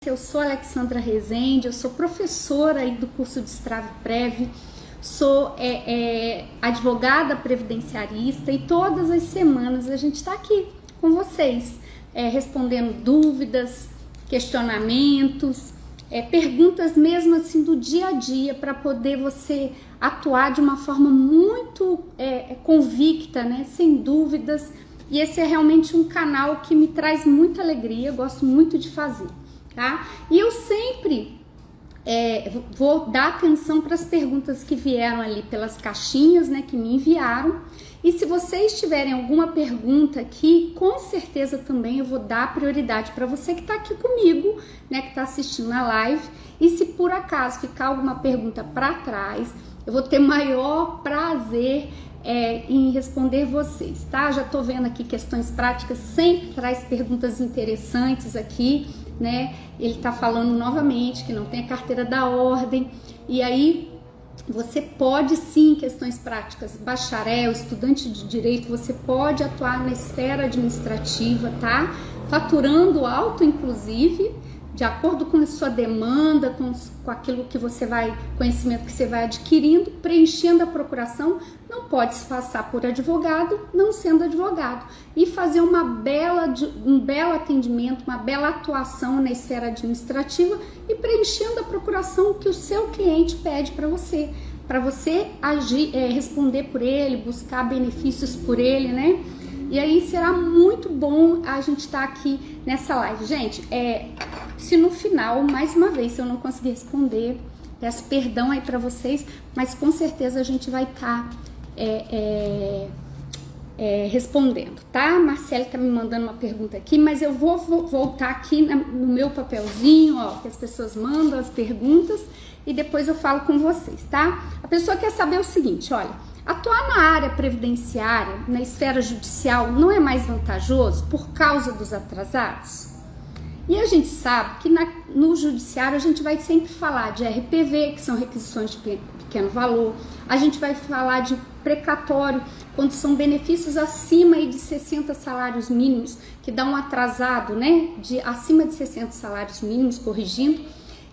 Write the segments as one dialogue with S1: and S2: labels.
S1: Eu sou Alexandra Rezende, eu sou professora aí do curso de Prev, sou advogada previdenciarista e todas as semanas a gente está aqui com vocês, respondendo dúvidas, questionamentos, perguntas mesmo assim do dia a dia para poder você atuar de uma forma muito convicta, né, sem dúvidas. E esse é realmente um canal que me traz muita alegria, gosto muito de fazer. Tá? E eu sempre vou dar atenção para as perguntas que vieram ali pelas caixinhas, né, que me enviaram. E se vocês tiverem alguma pergunta aqui, com certeza também eu vou dar prioridade para você que está aqui comigo, né, que está assistindo na live. E se por acaso ficar alguma pergunta para trás, eu vou ter maior prazer em responder vocês, tá? Já tô vendo aqui questões práticas, sempre traz perguntas interessantes aqui, né? Ele tá falando novamente que não tem a carteira da ordem, e aí você pode sim, questões práticas, bacharel, estudante de direito, você pode atuar na esfera administrativa, tá? Faturando alto, inclusive, de acordo com a sua demanda, com aquilo que você vai, conhecimento que você vai adquirindo, preenchendo a procuração. Não pode se passar por advogado, não sendo advogado, e fazer um belo atendimento, uma bela atuação na esfera administrativa e preenchendo a procuração que o seu cliente pede para você agir, responder por ele, buscar benefícios por ele, né? E aí será muito bom a gente estar aqui nessa live. Gente, se no final, mais uma vez, se eu não conseguir responder, peço perdão aí para vocês, mas com certeza a gente vai estar respondendo, tá? Marcele tá me mandando uma pergunta aqui, mas eu vou voltar aqui no meu papelzinho, ó, que as pessoas mandam as perguntas e depois eu falo com vocês, tá? A pessoa quer saber o seguinte, olha, atuar na área previdenciária, na esfera judicial, não é mais vantajoso por causa dos atrasados? E a gente sabe que no judiciário a gente vai sempre falar de RPV, que são requisições de pequeno valor, a gente vai falar de precatório, quando são benefícios acima de 60 salários mínimos, que dá um atrasado, né, acima de 60 salários mínimos, corrigindo,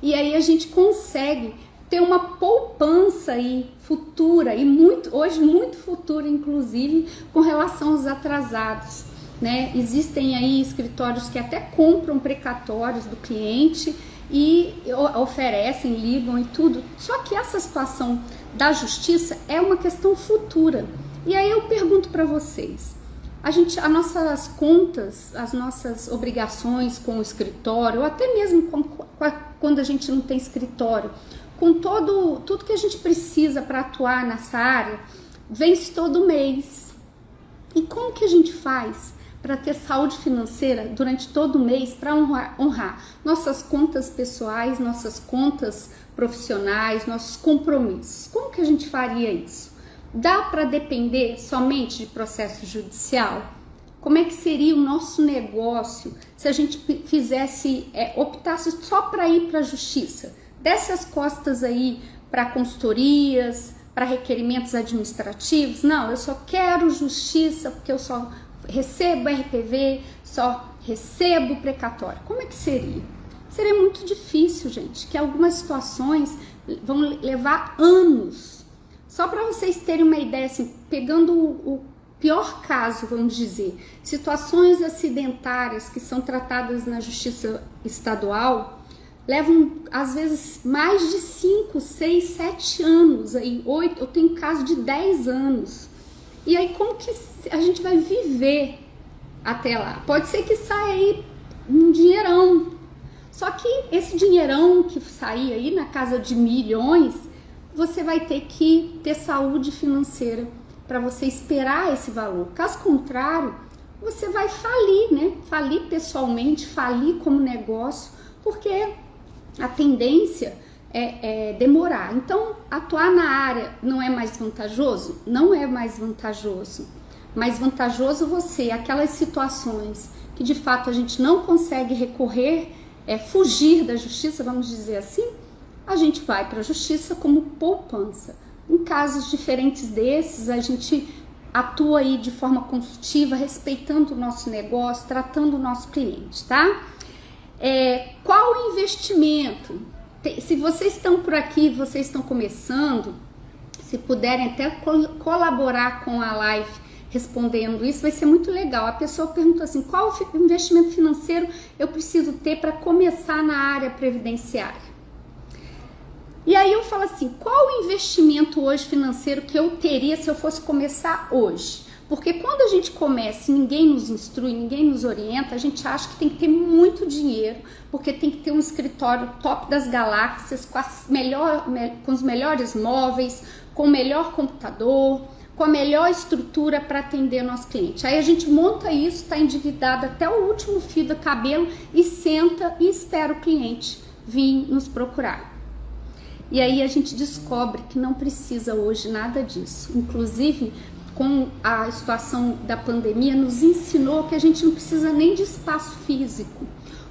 S1: e aí a gente consegue ter uma poupança aí futura, e hoje muito futura, inclusive, com relação aos atrasados, né? Existem aí escritórios que até compram precatórios do cliente e oferecem, ligam e tudo. Só que essa situação da justiça é uma questão futura. E aí eu pergunto para vocês, as nossas contas, as nossas obrigações com o escritório, ou até mesmo quando a gente não tem escritório, com tudo que a gente precisa para atuar nessa área, vence todo mês. E como que a gente faz para ter saúde financeira durante todo o mês, para honrar nossas contas pessoais, nossas contas profissionais, nossos compromissos? Como que a gente faria isso? Dá para depender somente de processo judicial? Como é que seria o nosso negócio se a gente optasse só para ir para a justiça? Desse as costas aí para consultorias, para requerimentos administrativos? Não, eu só quero justiça porque eu só recebo RPV, só recebo precatório. Como é que seria? Seria muito difícil, gente, que algumas situações vão levar anos. Só para vocês terem uma ideia, assim, pegando o pior caso, vamos dizer, situações acidentárias que são tratadas na justiça estadual, levam, às vezes, mais de 5, 6, 7 anos, aí, 8, eu tenho caso de 10 anos. E aí, como que a gente vai viver até lá? Pode ser que saia aí um dinheirão. Só que esse dinheirão que sair aí na casa de milhões, você vai ter que ter saúde financeira para você esperar esse valor. Caso contrário, você vai falir, né? Falir pessoalmente, falir como negócio, porque a tendência é demorar. Então, atuar na área não é mais vantajoso? Não é mais vantajoso. Mais vantajoso aquelas situações que de fato a gente não consegue recorrer, fugir da justiça, vamos dizer assim, a gente vai para a justiça como poupança. Em casos diferentes desses, a gente atua aí de forma consultiva, respeitando o nosso negócio, tratando o nosso cliente, tá? Qual o investimento? Se vocês estão por aqui, vocês estão começando, se puderem até colaborar com a live respondendo isso, vai ser muito legal. A pessoa pergunta assim, qual investimento financeiro eu preciso ter para começar na área previdenciária? E aí eu falo assim, qual o investimento hoje financeiro que eu teria se eu fosse começar hoje? Porque quando a gente começa e ninguém nos instrui, ninguém nos orienta, a gente acha que tem que ter muito dinheiro, porque tem que ter um escritório top das galáxias, com os melhores móveis, com o melhor computador, com a melhor estrutura para atender nosso cliente. Aí a gente monta isso, está endividado até o último fio do cabelo e senta e espera o cliente vir nos procurar. E aí a gente descobre que não precisa hoje nada disso. Inclusive, com a situação da pandemia, nos ensinou que a gente não precisa nem de espaço físico.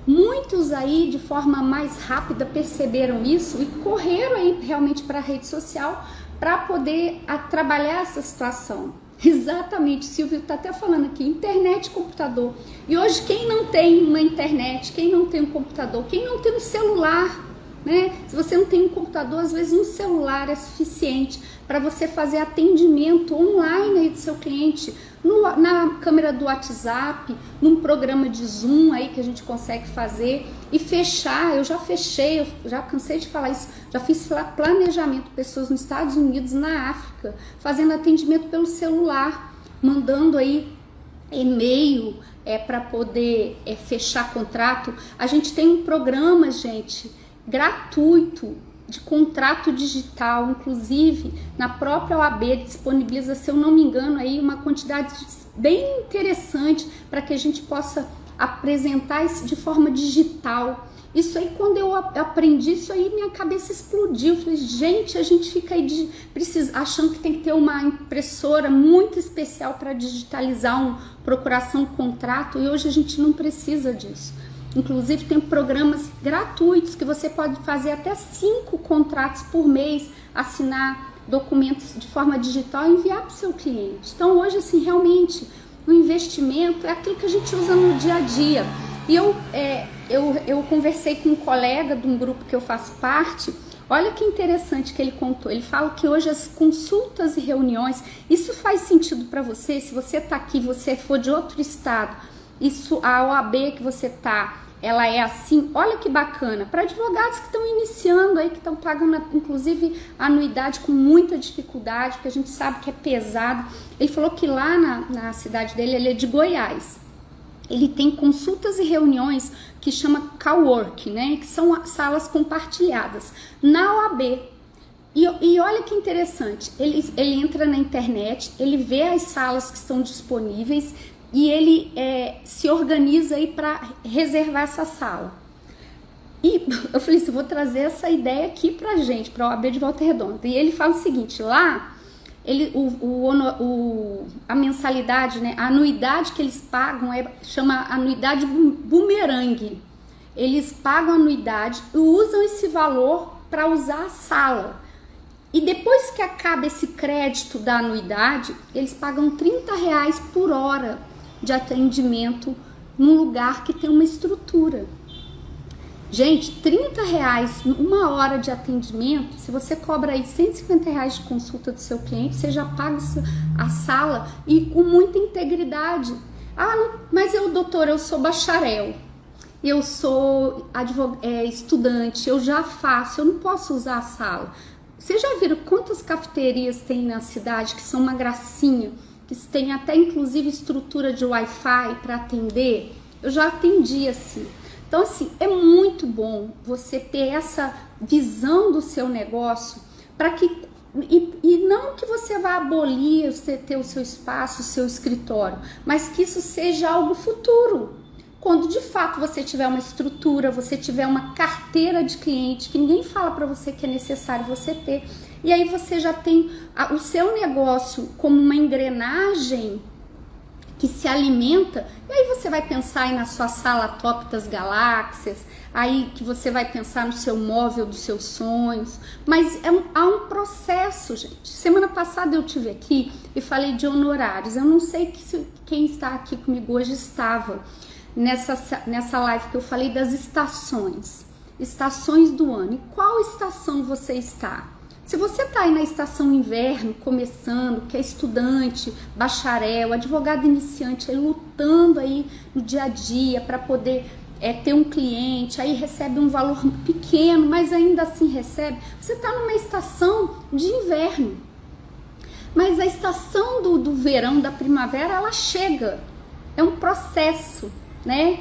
S1: Muitos aí, de forma mais rápida, perceberam isso e correram aí realmente para a rede social para poder trabalhar essa situação. Exatamente, Silvio está até falando aqui, internet e computador. E hoje quem não tem uma internet, quem não tem um computador, quem não tem um celular, né? Se você não tem um computador, às vezes um celular é suficiente para você fazer atendimento online aí do seu cliente, na câmera do WhatsApp, num programa de Zoom aí que a gente consegue fazer e fechar. Eu já fechei, eu já cansei de falar isso, já fiz planejamento, pessoas nos Estados Unidos, na África, fazendo atendimento pelo celular, mandando aí e-mail para poder fechar contrato. A gente tem um programa, gente, gratuito de contrato digital, inclusive na própria OAB disponibiliza, se eu não me engano, aí uma quantidade bem interessante para que a gente possa apresentar isso de forma digital. Isso aí, quando eu aprendi isso aí, minha cabeça explodiu. Eu falei, gente, a gente fica aí achando que tem que ter uma impressora muito especial para digitalizar uma procuração de contrato, e hoje a gente não precisa disso. Inclusive tem programas gratuitos que você pode fazer até 5 contratos por mês, assinar documentos de forma digital e enviar para o seu cliente. Então hoje, assim, realmente o investimento é aquilo que a gente usa no dia a dia. E eu conversei com um colega de um grupo que eu faço parte. Olha que interessante que ele contou. Ele fala que hoje as consultas e reuniões, isso faz sentido para você? Se você está aqui, você for de outro estado, isso, a OAB que você tá, ela é assim, olha que bacana, para advogados que estão iniciando aí, que estão pagando inclusive anuidade com muita dificuldade, porque a gente sabe que é pesado. Ele falou que lá na cidade dele, ele é de Goiás, ele tem consultas e reuniões que chama coworking, né, que são salas compartilhadas na OAB. E olha que interessante, ele entra na internet, ele vê as salas que estão disponíveis, e ele se organiza aí para reservar essa sala. E eu falei assim, vou trazer essa ideia aqui pra gente, para a OAB de Volta Redonda. E ele fala o seguinte, lá, a mensalidade, né, a anuidade que eles pagam chama anuidade bumerangue. Eles pagam a anuidade e usam esse valor para usar a sala. E depois que acaba esse crédito da anuidade, eles pagam R$30 por hora de atendimento num lugar que tem uma estrutura. Gente, R$30 uma hora de atendimento, se você cobra aí R$150 de consulta do seu cliente, você já paga a sala e com muita integridade. Ah, mas doutor, eu sou bacharel, eu sou estudante, eu já faço, eu não posso usar a sala. Vocês já viram quantas cafeterias tem na cidade que são uma gracinha? Que tem até inclusive estrutura de Wi-Fi para atender. Eu já atendi assim. Então assim, é muito bom você ter essa visão do seu negócio para que e não que você vá abolir você ter o seu espaço, o seu escritório, mas que isso seja algo futuro. Quando de fato você tiver uma estrutura, você tiver uma carteira de cliente, que ninguém fala para você que é necessário você ter, e aí você já tem o seu negócio como uma engrenagem que se alimenta, e aí você vai pensar aí na sua sala top das galáxias, aí que você vai pensar no seu móvel dos seus sonhos, mas há um processo, gente. Semana passada eu estive aqui e falei de honorários, eu não sei quem está aqui comigo hoje estava. nessa live que eu falei das estações do ano. E qual estação você está? Se você está aí na estação inverno, começando, que é estudante, bacharel, advogado iniciante, aí lutando aí no dia a dia para poder ter um cliente, aí recebe um valor pequeno, mas ainda assim recebe, você está numa estação de inverno. Mas a estação do verão, da primavera, ela chega. É um processo, né?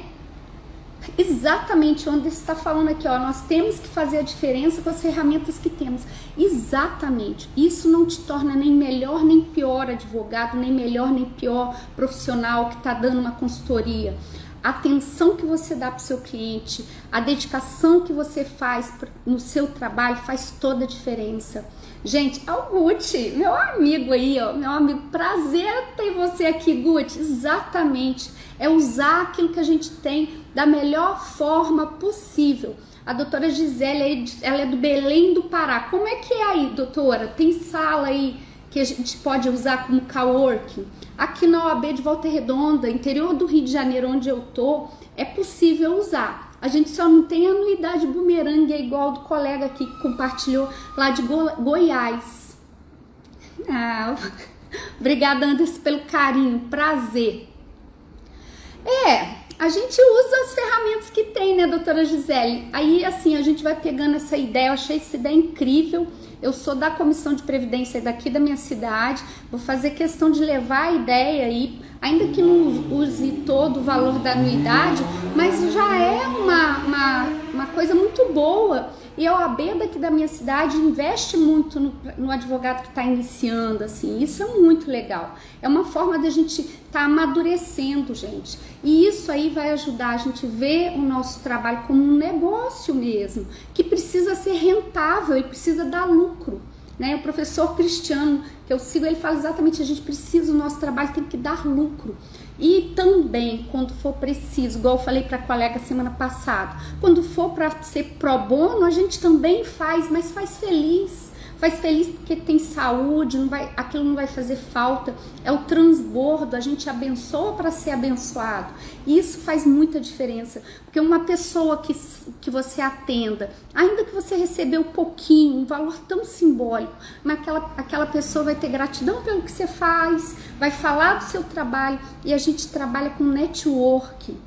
S1: Exatamente onde está falando aqui, ó, nós temos que fazer a diferença com as ferramentas que temos. Exatamente. Isso não te torna nem melhor nem pior advogado, nem melhor nem pior profissional que está dando uma consultoria. A atenção que você dá para o seu cliente, a dedicação que você faz no seu trabalho faz toda a diferença. Gente, é o Guti, meu amigo aí, ó, meu amigo, prazer ter você aqui, Guti. Exatamente, é usar aquilo que a gente tem da melhor forma possível. A doutora Gisele, ela é do Belém do Pará. Como é que é aí, doutora? Tem sala aí que a gente pode usar como coworking? Aqui na OAB de Volta Redonda, interior do Rio de Janeiro, onde eu tô, é possível usar. A gente só não tem anuidade bumerangue, é igual do colega aqui que compartilhou lá de Goiás. Obrigada, Anderson, pelo carinho, prazer. A gente usa as ferramentas que tem, né, doutora Gisele? Aí, assim, a gente vai pegando essa ideia, eu achei essa ideia incrível. Eu sou da comissão de previdência daqui da minha cidade, vou fazer questão de levar a ideia aí, ainda que não use todo o valor da anuidade, mas já é uma coisa muito boa. E a OAB daqui da minha cidade investe muito no advogado que está iniciando, assim, isso é muito legal. É uma forma da gente estar amadurecendo, gente. E isso aí vai ajudar a gente a ver o nosso trabalho como um negócio mesmo, que precisa ser rentável e precisa dar lucro. Né? O professor Cristiano, que eu sigo, ele fala exatamente, a gente precisa, o nosso trabalho tem que dar lucro. E também, quando for preciso, igual eu falei para a colega semana passada, quando for para ser pro bono, a gente também faz, mas faz feliz porque tem saúde, aquilo não vai fazer falta, é o transbordo, a gente abençoa para ser abençoado. E isso faz muita diferença, porque uma pessoa que você atenda, ainda que você recebeu pouquinho, um valor tão simbólico, mas aquela pessoa vai ter gratidão pelo que você faz, vai falar do seu trabalho, e a gente trabalha com network.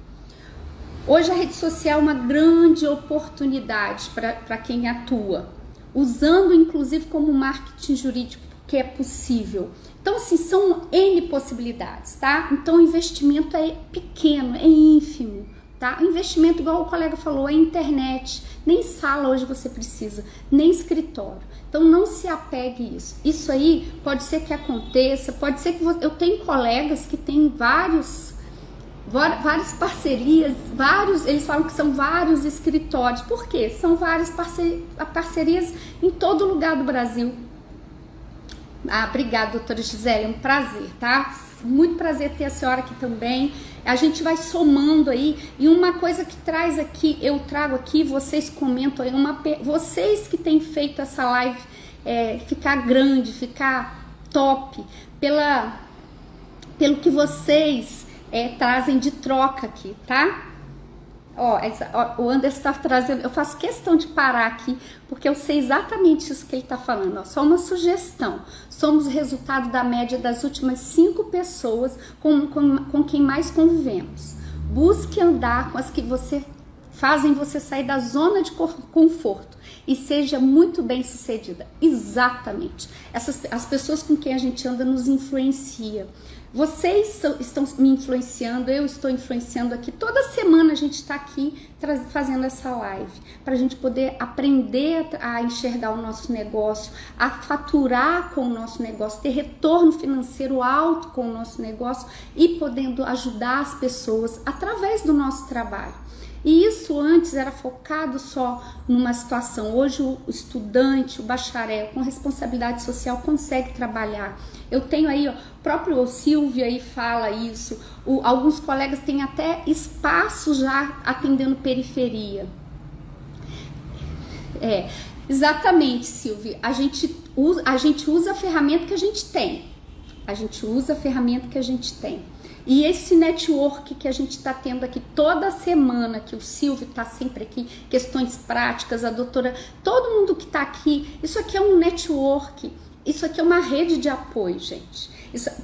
S1: Hoje a rede social é uma grande oportunidade para quem atua, usando inclusive como marketing jurídico, que é possível. Então, assim, são N possibilidades, tá? Então, o investimento é pequeno, é ínfimo, tá? O investimento, igual o colega falou, é internet. Nem sala hoje você precisa, nem escritório. Então, não se apegue a isso. Isso aí pode ser que aconteça, pode ser que eu tenho colegas que têm várias parcerias, eles falam que são vários escritórios. Por quê? São várias parcerias em todo lugar do Brasil. Obrigada, doutora Gisele, é um prazer, tá? Muito prazer ter a senhora aqui também. A gente vai somando aí, e uma coisa que traz aqui, eu trago aqui, vocês comentam aí, vocês que têm feito essa live ficar grande, ficar top, pelo que vocês trazem de troca aqui, tá? O Anderson está trazendo, eu faço questão de parar aqui, porque eu sei exatamente isso que ele está falando, ó. Só uma sugestão, somos resultado da média das últimas 5 pessoas com quem mais convivemos. Busque andar com as que fazem você sair da zona de conforto e seja muito bem sucedida. Exatamente, as pessoas com quem a gente anda nos influencia. Vocês estão me influenciando, eu estou influenciando aqui. Toda semana a gente está aqui fazendo essa live para a gente poder aprender a enxergar o nosso negócio, a faturar com o nosso negócio, ter retorno financeiro alto com o nosso negócio e podendo ajudar as pessoas através do nosso trabalho. E isso antes era focado só numa situação. Hoje o estudante, o bacharel com responsabilidade social consegue trabalhar. Eu tenho aí, ó, o próprio Silvio aí fala isso. Alguns colegas têm até espaço já atendendo periferia. Exatamente, Silvio. A gente usa a ferramenta que a gente tem. E esse network que a gente está tendo aqui toda semana, que o Silvio está sempre aqui, questões práticas, a doutora, todo mundo que está aqui, isso aqui é um network, isso aqui é uma rede de apoio, gente.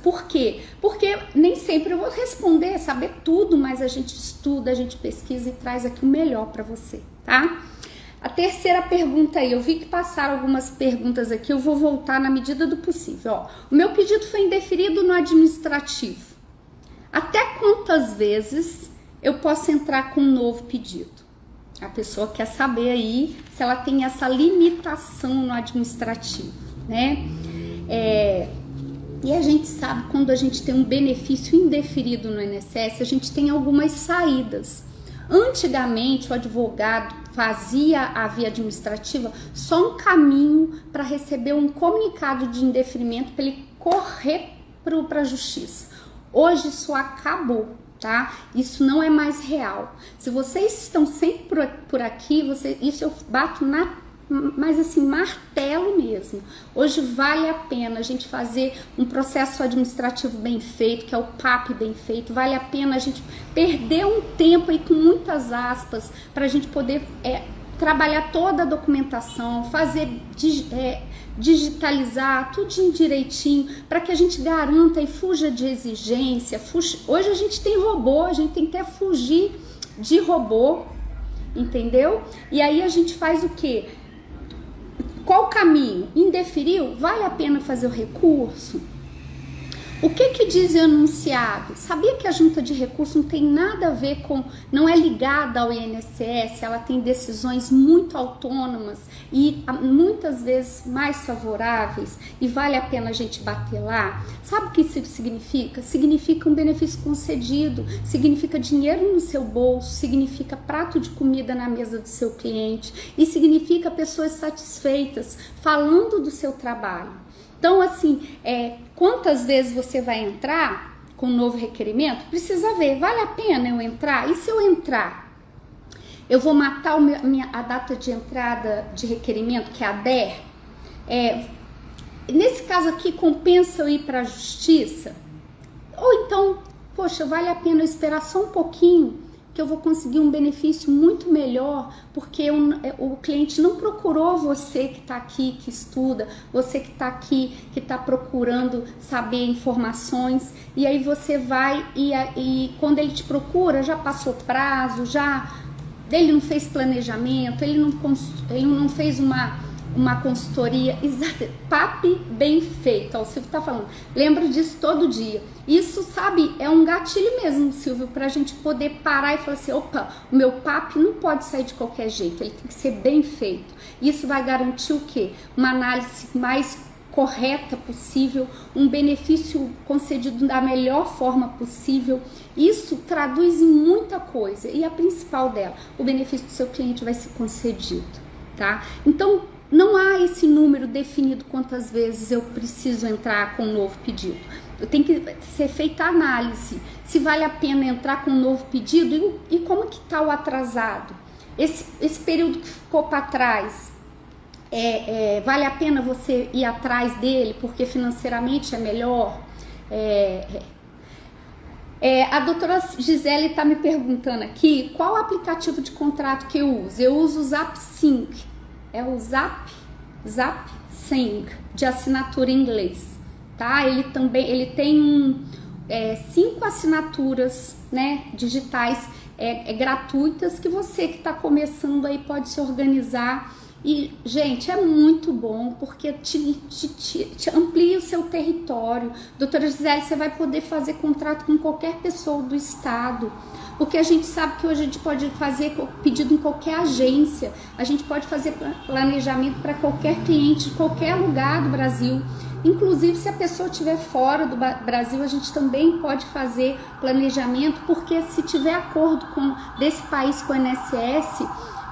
S1: Por quê? Porque nem sempre eu vou responder, saber tudo, mas a gente estuda, a gente pesquisa e traz aqui o melhor para você, tá? A terceira pergunta aí, eu vi que passaram algumas perguntas aqui, eu vou voltar na medida do possível. Ó, o meu pedido foi indeferido no administrativo. Até quantas vezes eu posso entrar com um novo pedido? A pessoa quer saber aí se ela tem essa limitação no administrativo, né? E a gente sabe, quando a gente tem um benefício indeferido no INSS, a gente tem algumas saídas. Antigamente, o advogado fazia a via administrativa só um caminho para receber um comunicado de indeferimento para ele correr para a justiça. Hoje isso acabou, tá? Isso não é mais real. Se vocês estão sempre por aqui, isso eu bato mas assim, martelo mesmo. Hoje vale a pena a gente fazer um processo administrativo bem feito, que é o PAP bem feito. Vale a pena a gente perder um tempo aí com muitas aspas para a gente poder trabalhar toda a documentação, fazer digitalizar tudo direitinho para que a gente garanta e fuja de exigência. Hoje a gente tem robô, a gente tem que até fugir de robô, entendeu? E aí a gente faz o quê? Qual o caminho? Indeferiu? Vale a pena fazer o recurso? O que diz o enunciado? Sabia que a junta de recurso não tem nada a ver com, não é ligada ao INSS, ela tem decisões muito autônomas e muitas vezes mais favoráveis e vale a pena a gente bater lá? Sabe o que isso significa? Significa um benefício concedido, significa dinheiro no seu bolso, significa prato de comida na mesa do seu cliente e significa pessoas satisfeitas falando do seu trabalho. Então, assim, quantas vezes você vai entrar com um novo requerimento? Precisa ver, vale a pena eu entrar? E se eu entrar, eu vou matar a data de entrada de requerimento, que é a DER? Nesse caso aqui, compensa eu ir para a justiça? Ou então, poxa, vale a pena eu esperar só um pouquinho, que eu vou conseguir um benefício muito melhor, porque o cliente não procurou você que está aqui, que estuda, você que está aqui, que está procurando saber informações, e aí você vai e quando ele te procura, já passou prazo, ele não fez planejamento, ele não fez uma consultoria, PAP bem feito, ó, o Silvio tá falando, lembro disso todo dia. Isso, sabe, é um gatilho mesmo, Silvio, pra gente poder parar e falar assim, opa, o meu PAP não pode sair de qualquer jeito, ele tem que ser bem feito. Isso vai garantir o quê? Uma análise mais correta possível, um benefício concedido da melhor forma possível. Isso traduz em muita coisa, e a principal dela, o benefício do seu cliente vai ser concedido, tá? Então, não há esse número definido quantas vezes eu preciso entrar com um novo pedido. Tem que ser feita a análise, se vale a pena entrar com um novo pedido e como que está o atrasado. Esse período que ficou para trás, vale a pena você ir atrás dele porque financeiramente é melhor? A doutora Gisele está me perguntando aqui qual aplicativo de contrato que eu uso. Eu uso o ZapSync. É o ZapSync, de assinatura em inglês, tá? Ele tem 5 assinaturas, né, digitais, gratuitas, que você que está começando aí pode se organizar. E, gente, é muito bom, porque te amplia o seu território. Doutora Gisele, você vai poder fazer contrato com qualquer pessoa do estado, porque a gente sabe que hoje a gente pode fazer pedido em qualquer agência, a gente pode fazer planejamento para qualquer cliente de qualquer lugar do Brasil. Inclusive, se a pessoa estiver fora do Brasil, a gente também pode fazer planejamento, porque se tiver acordo desse país com o INSS,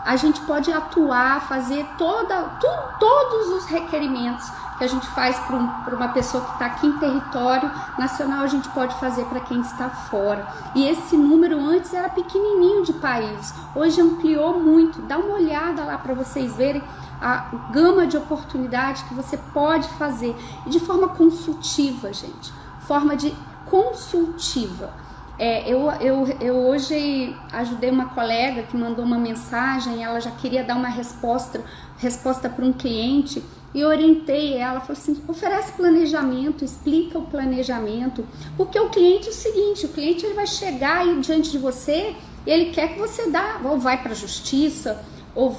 S1: a gente pode atuar, fazer todos os requerimentos que a gente faz para uma pessoa que está aqui em território nacional, a gente pode fazer para quem está fora. E esse número antes era pequenininho de país, hoje ampliou muito. Dá uma olhada lá para vocês verem a gama de oportunidades que você pode fazer, e de forma consultiva, gente, forma de consultiva. Eu hoje ajudei uma colega que mandou uma mensagem, ela já queria dar uma resposta para um cliente, e orientei ela, falei assim, oferece planejamento, explica o planejamento, porque o cliente é o seguinte, o cliente ele vai chegar aí diante de você, e ele quer que você ou vai para a justiça, ou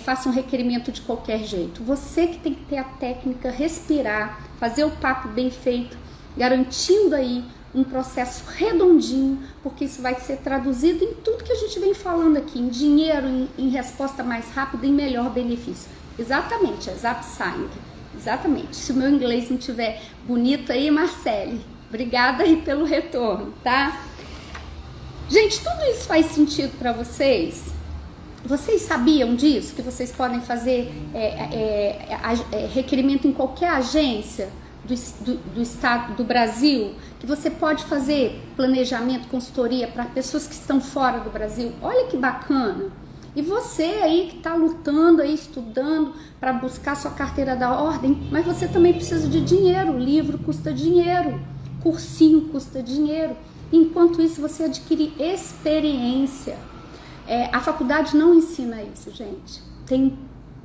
S1: faça um requerimento de qualquer jeito. Você que tem que ter a técnica, respirar, fazer o papo bem feito, garantindo aí um processo redondinho, porque isso vai ser traduzido em tudo que a gente vem falando aqui, em dinheiro, em resposta mais rápida, em melhor benefício. Exatamente, Zapsign. Exatamente. Se o meu inglês não estiver bonito aí, Marcele, obrigada aí pelo retorno, tá? Gente, tudo isso faz sentido para vocês? Vocês sabiam disso? Que vocês podem fazer requerimento em qualquer agência do estado do Brasil? Que você pode fazer planejamento, consultoria para pessoas que estão fora do Brasil? Olha que bacana! E você aí que está lutando, aí, estudando para buscar sua carteira da ordem, mas você também precisa de dinheiro, o livro custa dinheiro, cursinho custa dinheiro. Enquanto isso, você adquire experiência. A faculdade não ensina isso, gente.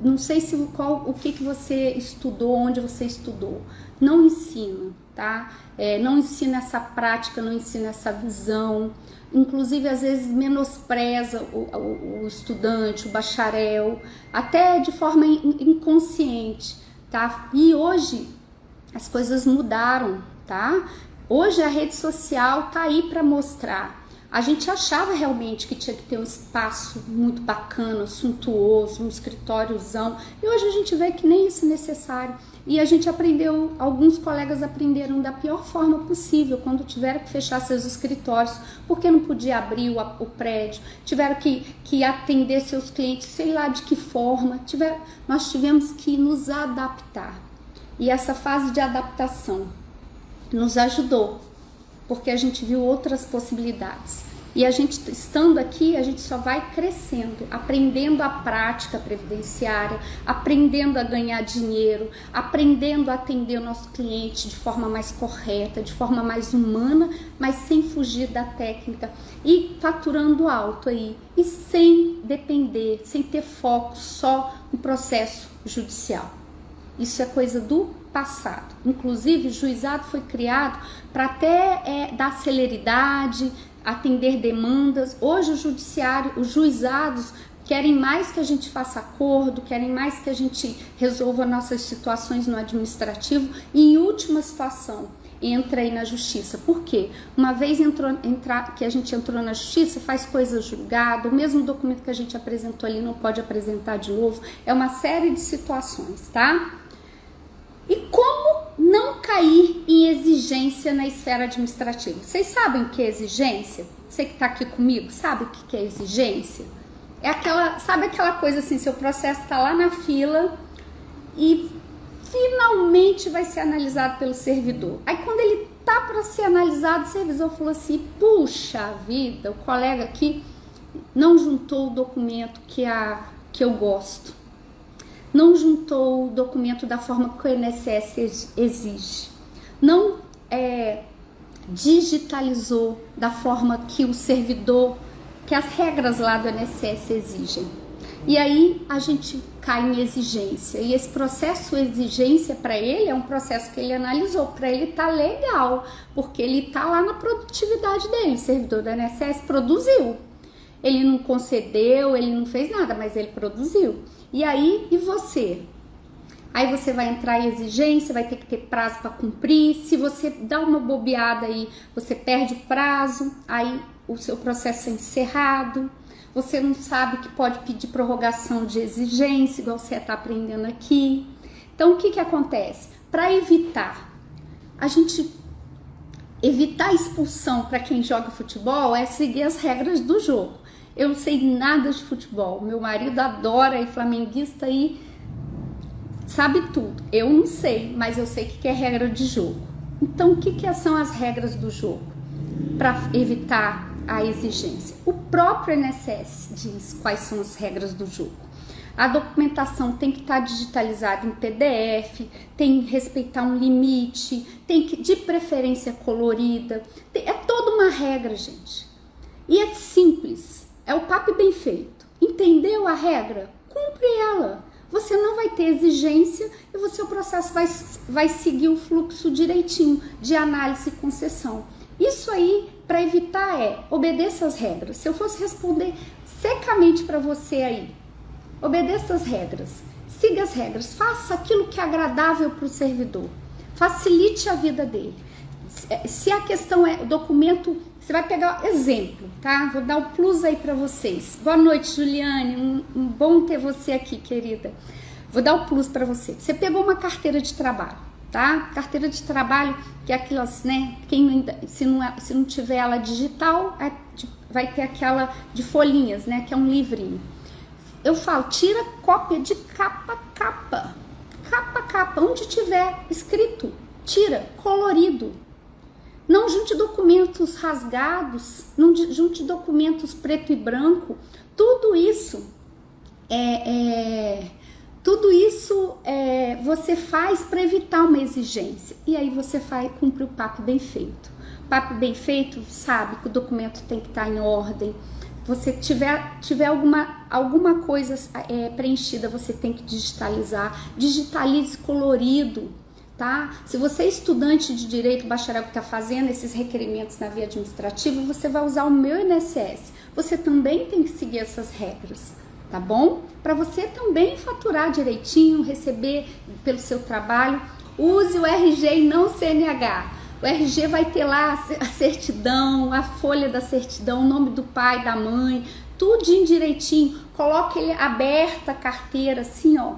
S1: Não sei o que você estudou, onde você estudou. Não ensina, tá? Não ensina essa prática, não ensina essa visão. Inclusive, às vezes, menospreza o estudante, o bacharel, até de forma inconsciente, tá? E hoje, as coisas mudaram, tá? Hoje, a rede social tá aí para mostrar. A gente achava realmente que tinha que ter um espaço muito bacana, suntuoso, um escritóriozão, e hoje a gente vê que nem isso é necessário. E a gente aprendeu, alguns colegas aprenderam da pior forma possível, quando tiveram que fechar seus escritórios, porque não podia abrir o prédio, tiveram que atender seus clientes, sei lá de que forma, nós tivemos que nos adaptar. E essa fase de adaptação nos ajudou, porque a gente viu outras possibilidades. E a gente, estando aqui, a gente só vai crescendo, aprendendo a prática previdenciária, aprendendo a ganhar dinheiro, aprendendo a atender o nosso cliente de forma mais correta, de forma mais humana, mas sem fugir da técnica e faturando alto aí, e sem depender, sem ter foco só no processo judicial. Isso é coisa do passado. Inclusive, o juizado foi criado para até dar celeridade, atender demandas. Hoje o judiciário, os juizados querem mais que a gente faça acordo, querem mais que a gente resolva nossas situações no administrativo e, em última situação, entra aí na justiça. Por quê? Uma vez que a gente entrou na justiça, faz coisa julgada, o mesmo documento que a gente apresentou ali não pode apresentar de novo. É uma série de situações, tá? E como não cair em exigência na esfera administrativa? Vocês sabem o que é exigência? Você que está aqui comigo, sabe o que é exigência? Sabe aquela coisa assim, seu processo está lá na fila e finalmente vai ser analisado pelo servidor. Aí quando ele tá para ser analisado, o servidor falou assim, puxa vida, o colega aqui não juntou o documento que eu gosto. Não juntou o documento da forma que o INSS exige, não digitalizou da forma que o servidor, que as regras lá do INSS exigem. E aí a gente cai em exigência, e esse processo exigência para ele é um processo que ele analisou, para ele tá legal, porque ele tá lá na produtividade dele, o servidor do INSS produziu. Ele não concedeu, ele não fez nada, mas ele produziu. E aí, e você? Aí você vai entrar em exigência, vai ter que ter prazo para cumprir. Se você dá uma bobeada aí, você perde o prazo, aí o seu processo é encerrado. Você não sabe que pode pedir prorrogação de exigência, igual você está aprendendo aqui. Então, o que acontece? Para evitar a expulsão para quem joga futebol é seguir as regras do jogo. Eu não sei nada de futebol, meu marido adora, é flamenguista e sabe tudo. Eu não sei, mas eu sei que é regra de jogo. Então, o que são as regras do jogo para evitar a exigência? O próprio INSS diz quais são as regras do jogo. A documentação tem que estar digitalizada em PDF, tem que respeitar um limite, tem que, de preferência, colorida. É toda uma regra, gente. E é simples, é o papo bem feito. Entendeu a regra? Cumpre ela. Você não vai ter exigência e o seu processo vai seguir o fluxo direitinho de análise e concessão. Isso aí, para evitar, obedeça as regras. Se eu fosse responder secamente para você aí, obedeça as regras, siga as regras, faça aquilo que é agradável para o servidor, facilite a vida dele. Se a questão é o documento, você vai pegar exemplo, tá? Vou dar o plus aí para vocês. Boa noite, Juliane, um bom ter você aqui, querida. Vou dar o plus para você. Você pegou uma carteira de trabalho, tá? Carteira de trabalho, que é aquelas, né? Se não tiver ela digital, vai ter aquela de folhinhas, né? Que é um livrinho. Eu falo, tira cópia de capa, onde tiver escrito, tira, colorido. Não junte documentos rasgados, não junte documentos preto e branco. Tudo isso você faz para evitar uma exigência. E aí você cumpre o papo bem feito. Papo bem feito, sabe que o documento tem que estar em ordem. Você tiver alguma coisa preenchida, você tem que digitalizar. Digitalize colorido, tá? Se você é estudante de direito, bacharel que está fazendo esses requerimentos na via administrativa, você vai usar o meu INSS. Você também tem que seguir essas regras, tá bom? Para você também faturar direitinho, receber pelo seu trabalho, use o RG e não o CNH. O RG vai ter lá a certidão, a folha da certidão, o nome do pai, da mãe, tudinho direitinho. Coloque ele aberta a carteira, assim, ó,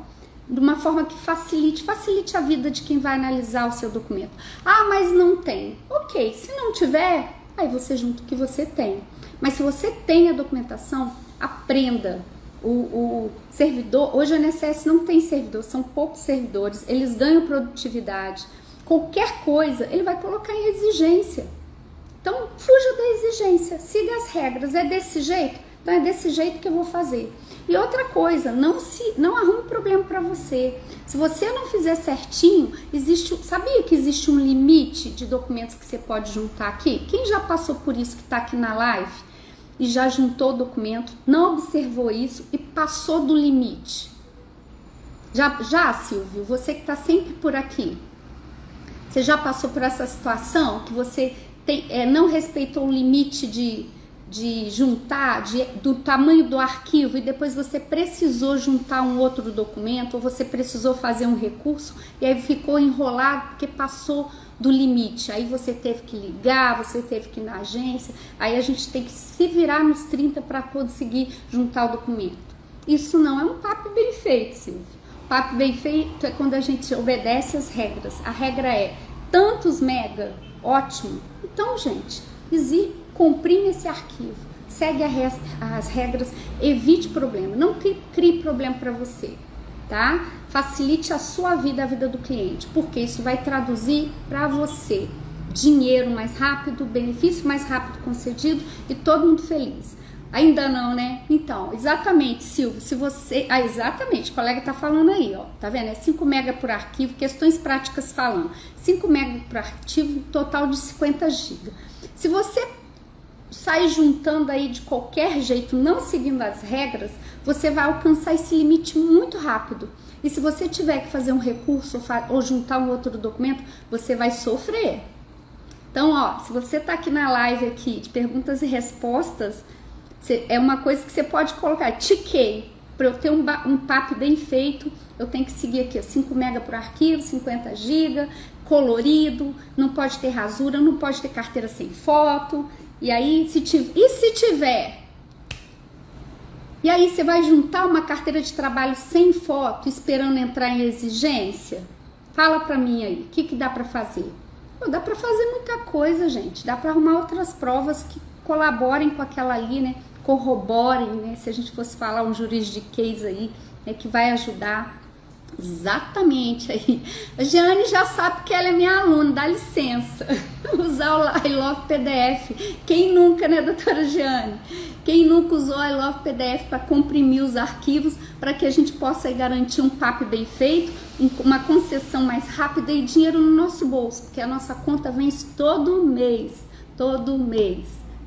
S1: de uma forma que facilite a vida de quem vai analisar o seu documento. Ah, mas não tem. Ok, se não tiver, aí você junta o que você tem. Mas se você tem a documentação, aprenda. O servidor, hoje o INSS não tem servidor, são poucos servidores, eles ganham produtividade. Qualquer coisa, ele vai colocar em exigência. Então, fuja da exigência, siga as regras. É desse jeito? Então, é desse jeito que eu vou fazer. E outra coisa, não arrume problema para você. Se você não fizer certinho, sabia que existe um limite de documentos que você pode juntar aqui? Quem já passou por isso que está aqui na live e já juntou o documento, não observou isso e passou do limite? Já, Silvio, você que está sempre por aqui, você já passou por essa situação que você não respeitou o limite de juntar, do tamanho do arquivo, e depois você precisou juntar um outro documento, ou você precisou fazer um recurso, e aí ficou enrolado porque passou do limite, aí você teve que ligar, você teve que ir na agência, aí a gente tem que se virar nos 30 para conseguir juntar o documento. Isso não é um papo bem feito, Silvio. Papo bem feito é quando a gente obedece as regras. A regra é tantos mega, ótimo. Então, gente, comprime esse arquivo, segue as regras, evite problema, não crie problema para você, tá? Facilite a sua vida, a vida do cliente, porque isso vai traduzir para você dinheiro mais rápido, benefício mais rápido concedido e todo mundo feliz. Ainda não, né? Então, exatamente, Silvio, se você... Ah, exatamente, o colega tá falando aí, ó, tá vendo? É 5 mega por arquivo, questões práticas falando. 5 mega por arquivo, total de 50 GB. Se você sair juntando aí de qualquer jeito, não seguindo as regras, você vai alcançar esse limite muito rápido. E se você tiver que fazer um recurso ou juntar um outro documento, você vai sofrer. Então, ó, se você tá aqui na live aqui de perguntas e respostas, é uma coisa que você pode colocar, tiquei, para eu ter um papo bem feito, eu tenho que seguir aqui, 5 mega por arquivo, 50 GB, colorido, não pode ter rasura, não pode ter carteira sem foto, e aí, se tiver? E aí você vai juntar uma carteira de trabalho sem foto, esperando entrar em exigência? Fala pra mim aí, o que dá pra fazer? Pô, dá pra fazer muita coisa, gente, dá pra arrumar outras provas que colaborem com aquela ali, né? Corroborem, né? Se a gente fosse falar um juridiquês aí, né? Que vai ajudar. Exatamente aí. A Jeane já sabe que ela é minha aluna, dá licença. Usar o I Love PDF. Quem nunca, né, doutora Jeane? Quem nunca usou o I Love PDF para comprimir os arquivos para que a gente possa aí garantir um PAP bem feito, uma concessão mais rápida e dinheiro no nosso bolso, porque a nossa conta vence todo mês,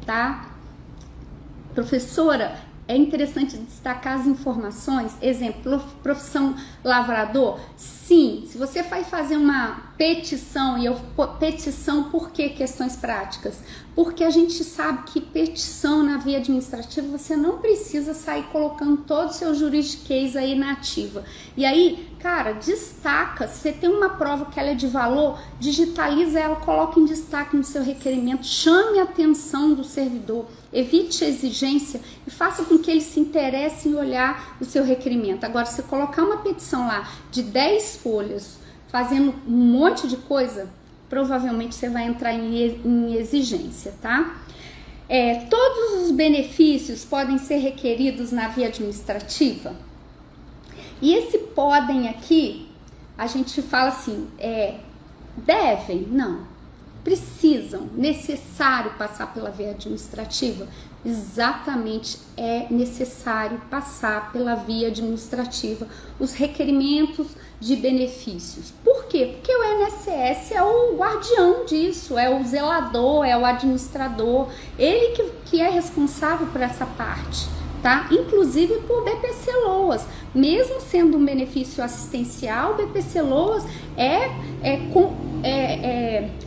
S1: tá? Professora, é interessante destacar as informações, exemplo, profissão lavrador, sim, se você vai fazer uma petição, petição por que questões práticas? Porque a gente sabe que petição na via administrativa, você não precisa sair colocando todo o seu juridiquês aí na ativa. E aí, cara, destaca, se você tem uma prova que ela é de valor, digitaliza ela, coloca em destaque no seu requerimento, chame a atenção do servidor, evite a exigência e faça com que ele se interesse em olhar o seu requerimento. Agora, se colocar uma petição lá de 10 folhas, fazendo um monte de coisa, provavelmente você vai entrar em exigência, tá? Todos os benefícios podem ser requeridos na via administrativa. E esse podem aqui, a gente fala assim, devem? Não. Precisam, necessário passar pela via administrativa? Exatamente, é necessário passar pela via administrativa os requerimentos de benefícios. Por quê? Porque o INSS é o guardião disso, é o zelador, é o administrador, ele que é responsável por essa parte, tá? Inclusive por BPC Loas, mesmo sendo um benefício assistencial, o BPC Loas é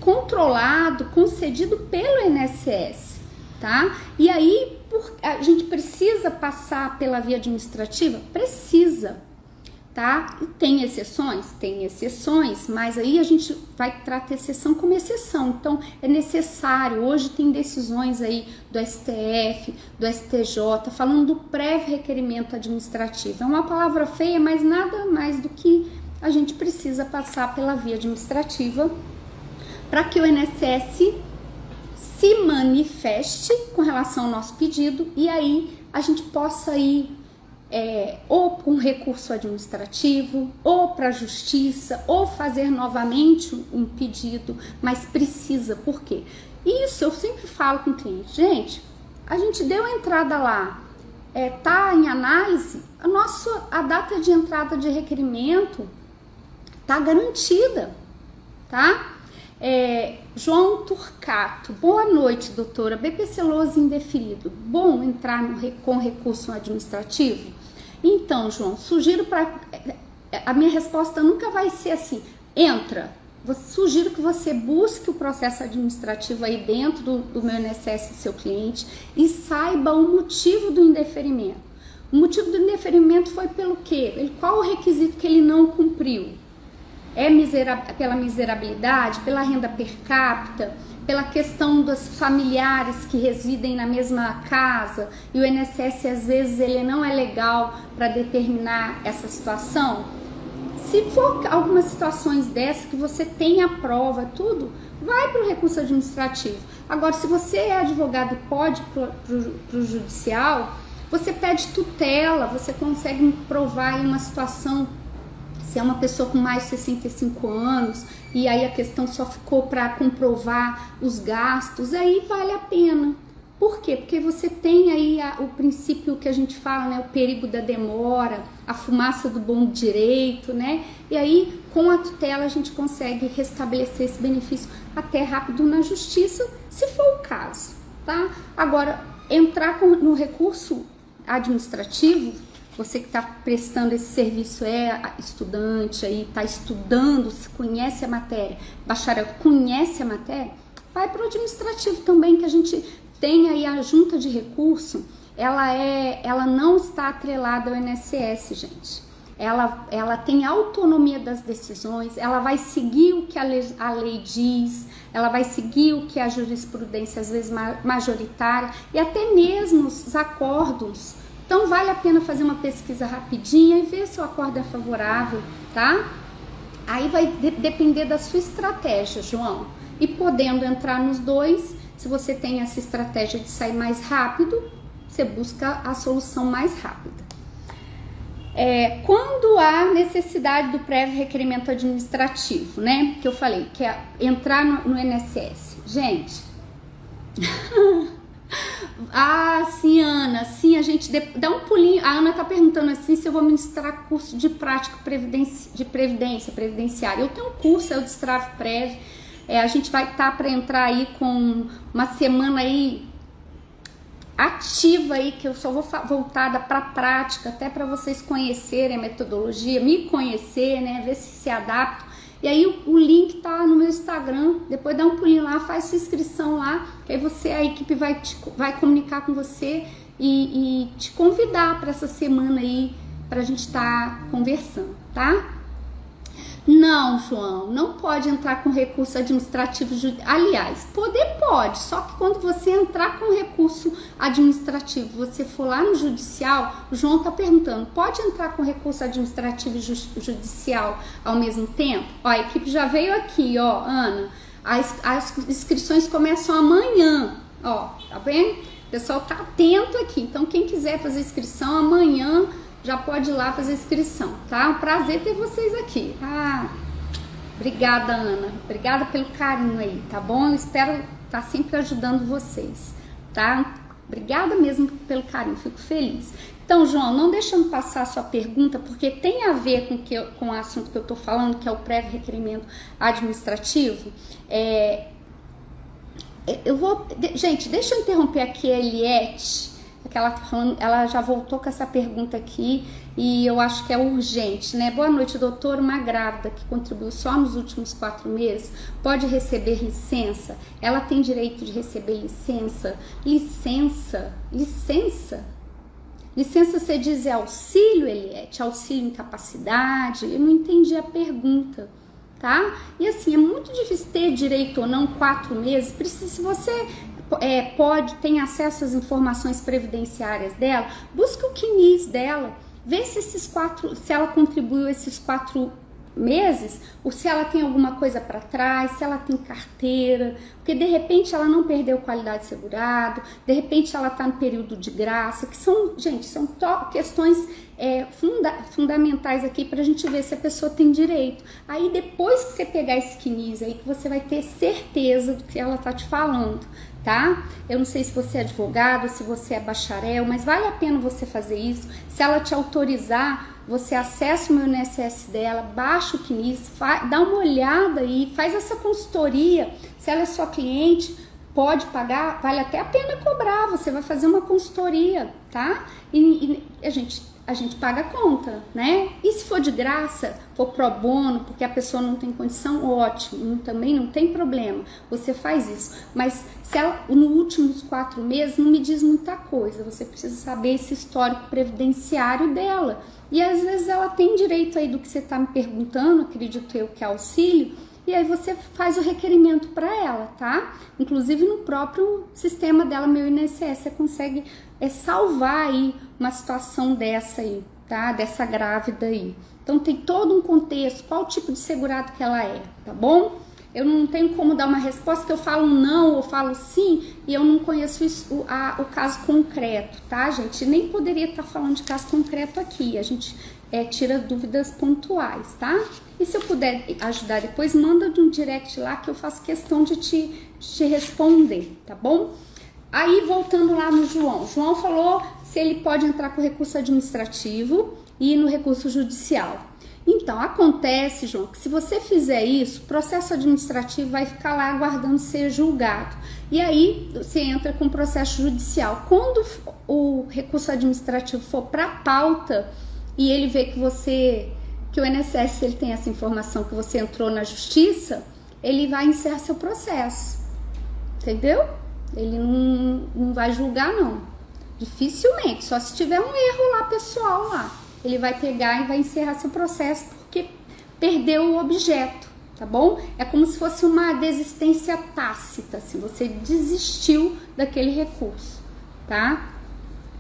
S1: controlado, concedido pelo INSS, tá? E aí, a gente precisa passar pela via administrativa? Precisa, tá? E tem exceções? Tem exceções, mas aí a gente vai tratar exceção como exceção, então é necessário, hoje tem decisões aí do STF, do STJ, falando do prévio requerimento administrativo, é uma palavra feia, mas nada mais do que a gente precisa passar pela via administrativa para que o INSS se manifeste com relação ao nosso pedido e aí a gente possa ir ou com um recurso administrativo, ou para a justiça, ou fazer novamente um pedido, mas precisa, por quê? Isso eu sempre falo com o cliente, gente, a gente deu a entrada lá, tá em análise, a data de entrada de requerimento tá garantida, tá? João Turcato, boa noite, doutora. BPC Loas indeferido, bom entrar com recurso administrativo? Então, João, sugiro a minha resposta nunca vai ser assim, entra. Sugiro que você busque o processo administrativo aí dentro do meu INSS do seu cliente e saiba o motivo do indeferimento. O motivo do indeferimento foi pelo quê? Qual o requisito que ele não cumpriu? Pela miserabilidade, pela renda per capita, pela questão dos familiares que residem na mesma casa e o INSS às vezes ele não é legal para determinar essa situação? Se for algumas situações dessas que você tem a prova, tudo, vai para o recurso administrativo. Agora, se você é advogado e pode para o judicial, você pede tutela, você consegue provar em uma situação. Se é uma pessoa com mais de 65 anos e aí a questão só ficou para comprovar os gastos, aí vale a pena. Por quê? Porque você tem aí o princípio que a gente fala, né? O perigo da demora, a fumaça do bom direito, né? E aí, com a tutela, a gente consegue restabelecer esse benefício até rápido na justiça, se for o caso, tá? Agora, entrar no recurso administrativo, você que está prestando esse serviço estudante aí, está estudando, conhece a matéria, bacharel conhece a matéria, vai para o administrativo também, que a gente tem aí a junta de recurso, ela não está atrelada ao INSS, gente. Ela tem autonomia das decisões, ela vai seguir o que a lei diz, ela vai seguir o que a jurisprudência às vezes majoritária e até mesmo os acordos. Então vale a pena fazer uma pesquisa rapidinha e ver se o acordo é favorável, tá? Aí vai depender da sua estratégia, João. E podendo entrar nos dois, se você tem essa estratégia de sair mais rápido, você busca a solução mais rápida. Quando a necessidade do prévio requerimento administrativo, né? Que eu falei, que é entrar no INSS. Gente, sim, Ana, sim, a gente dá um pulinho. A Ana tá perguntando assim se eu vou ministrar curso de prática de previdenciária. Eu tenho um curso, é o Destrave Prévio. A gente vai estar para entrar aí com uma semana aí ativa aí, que eu só vou voltada para a prática, até para vocês conhecerem a metodologia, me conhecer, né, ver se adapta. E aí o link tá no meu Instagram, depois dá um pulinho lá, faz sua inscrição lá, que aí a equipe vai comunicar com você e te convidar para essa semana aí, pra gente estar conversando, tá? Não, João, não pode entrar com recurso administrativo. Aliás, poder pode, só que quando você entrar com recurso administrativo, você for lá no judicial, o João tá perguntando, pode entrar com recurso administrativo e judicial ao mesmo tempo? Ó, a equipe já veio aqui, ó, Ana, as inscrições começam amanhã, ó, tá vendo? O pessoal tá atento aqui, então quem quiser fazer inscrição amanhã, já pode ir lá fazer inscrição, tá? Um prazer ter vocês aqui. Obrigada, Ana. Obrigada pelo carinho aí, tá bom? Eu espero estar sempre ajudando vocês, tá? Obrigada mesmo pelo carinho, fico feliz. Então, João, não deixando passar a sua pergunta, porque tem a ver com o assunto que eu tô falando, que é o prévio requerimento administrativo. Gente, deixa eu interromper aqui a Eliette, que ela já voltou com essa pergunta aqui e eu acho que é urgente, né? Boa noite, doutor. Uma grávida que contribuiu só nos últimos 4 meses pode receber licença? Ela tem direito de receber licença? Licença? Licença você diz é auxílio, Eliette? Auxílio incapacidade? Eu não entendi a pergunta, tá? E assim, é muito difícil ter direito ou não 4 meses. Se você tem acesso às informações previdenciárias dela, busca o CNIS dela, vê se ela contribuiu esses 4 meses, ou se ela tem alguma coisa para trás, se ela tem carteira, porque de repente ela não perdeu qualidade segurado, de repente ela está no período de graça, que são, gente, são questões fundamentais aqui para a gente ver se a pessoa tem direito. Aí depois que você pegar esse CNIS aí, que você vai ter certeza do que ela tá te falando, tá? Eu não sei se você é advogado, se você é bacharel, mas vale a pena você fazer isso. Se ela te autorizar, você acessa o meu INSS dela, baixa o CNIS, dá uma olhada aí, faz essa consultoria. Se ela é sua cliente, pode pagar, vale até a pena cobrar, você vai fazer uma consultoria, tá? E a gente paga a conta, né? E se for de graça, for pro bono, porque a pessoa não tem condição, ótimo, também não tem problema, você faz isso. Mas se ela, nos últimos 4 meses, não me diz muita coisa, você precisa saber esse histórico previdenciário dela. E às vezes ela tem direito aí do que você está me perguntando, acredito eu que é auxílio, e aí você faz o requerimento para ela, tá? Inclusive no próprio sistema dela, meu INSS, você consegue salvar aí uma situação dessa aí, tá? Dessa grávida aí. Então tem todo um contexto, qual tipo de segurado que ela é, tá bom? Eu não tenho como dar uma resposta que eu falo não ou falo sim e eu não conheço o caso concreto, tá, gente? Nem poderia estar falando de caso concreto aqui, a gente tira dúvidas pontuais, tá? E se eu puder ajudar depois, manda de um direct lá que eu faço questão de te responder, tá bom? Aí, voltando lá no João. João falou se ele pode entrar com recurso administrativo e no recurso judicial. Então, acontece, João, que se você fizer isso, o processo administrativo vai ficar lá aguardando ser julgado. E aí, você entra com o processo judicial. Quando o recurso administrativo for para pauta e ele vê que o INSS ele tem essa informação que você entrou na justiça, ele vai encerrar seu processo. Entendeu? Ele não vai julgar, não. Dificilmente, só se tiver um erro lá pessoal lá. Ele vai pegar e vai encerrar seu processo porque perdeu o objeto, tá bom? É como se fosse uma desistência tácita, assim, você desistiu daquele recurso, tá?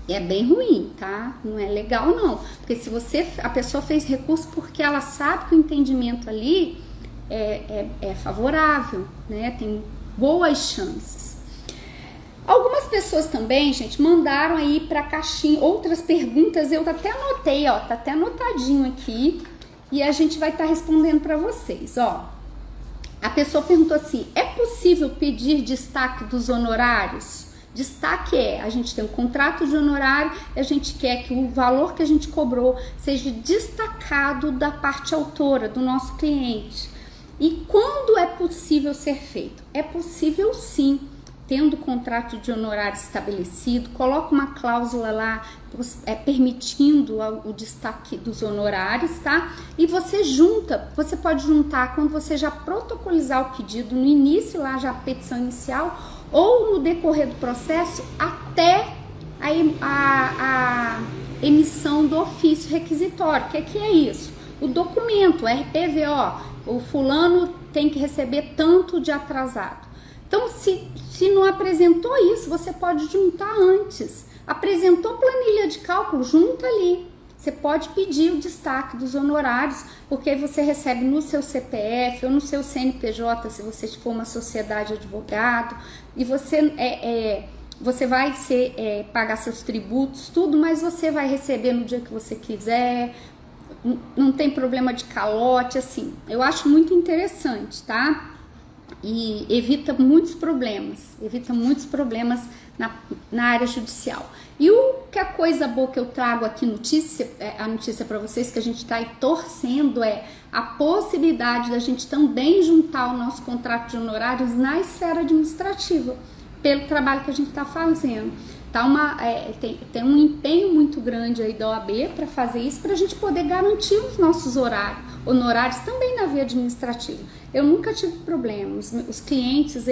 S1: É bem ruim, tá? Não é legal, não. Porque se a pessoa fez recurso porque ela sabe que o entendimento ali é favorável, né? Tem boas chances. Algumas pessoas também, gente, mandaram aí pra caixinha outras perguntas, eu até anotei, ó, tá até anotadinho aqui, e a gente vai estar respondendo pra vocês, ó. A pessoa perguntou assim, é possível pedir destaque dos honorários? Destaque a gente tem um contrato de honorário e a gente quer que o valor que a gente cobrou seja destacado da parte autora, do nosso cliente. E quando é possível ser feito? É possível sim, tendo o contrato de honorário estabelecido, coloca uma cláusula lá permitindo o destaque dos honorários, tá? E você junta, você pode juntar quando você já protocolizar o pedido no início, lá já a petição inicial, ou no decorrer do processo até a emissão do ofício requisitório. O que é isso? O documento, o RPVO, o fulano tem que receber tanto de atrasado. Então, se não apresentou isso, você pode juntar antes. Apresentou planilha de cálculo, junta ali. Você pode pedir o destaque dos honorários, porque aí você recebe no seu CPF ou no seu CNPJ, se você for uma sociedade de advogado, e você vai pagar seus tributos, tudo, mas você vai receber no dia que você quiser, não tem problema de calote, assim. Eu acho muito interessante, tá? E evita muitos problemas na área judicial. E a coisa boa que eu trago aqui, a notícia para vocês, que a gente está aí torcendo, é a possibilidade da gente também juntar o nosso contrato de honorários na esfera administrativa, pelo trabalho que a gente está fazendo. Tem um empenho muito grande aí da OAB para fazer isso, para a gente poder garantir os nossos honorários também na via administrativa. Eu nunca tive problemas. Os clientes,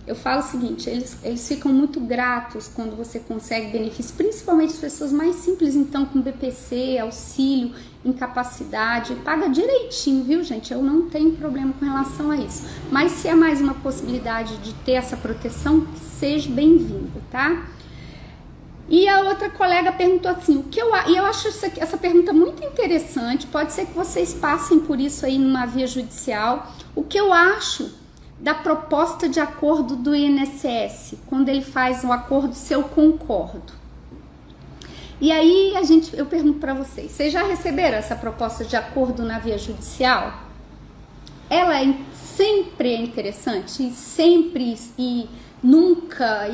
S1: eu falo o seguinte, eles ficam muito gratos quando você consegue benefícios, principalmente as pessoas mais simples, então, com BPC, auxílio, incapacidade, paga direitinho, viu, gente? Eu não tenho problema com relação a isso. Mas se há mais uma possibilidade de ter essa proteção, seja bem-vindo, tá? E a outra colega perguntou assim, e eu acho essa pergunta muito interessante, pode ser que vocês passem por isso aí numa via judicial, o que eu acho da proposta de acordo do INSS, quando ele faz um acordo, se eu concordo. E aí eu pergunto para vocês já receberam essa proposta de acordo na via judicial? Ela sempre é interessante, e nunca,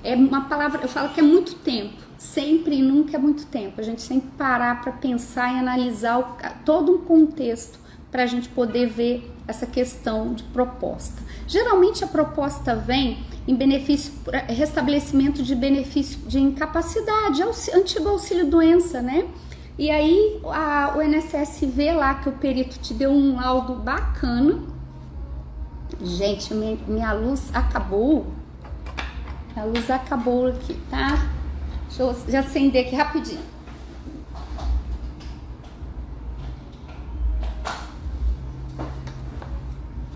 S1: é uma palavra, eu falo que é muito tempo, sempre e nunca é muito tempo. A gente tem que parar para pensar e analisar todo um contexto para a gente poder ver essa questão de proposta. Geralmente a proposta vem em restabelecimento de benefício de incapacidade, antigo auxílio-doença, né? E aí o INSS vê lá que o perito te deu um laudo bacana. Gente, minha luz acabou. A luz acabou aqui, tá? Deixa eu já acender aqui rapidinho.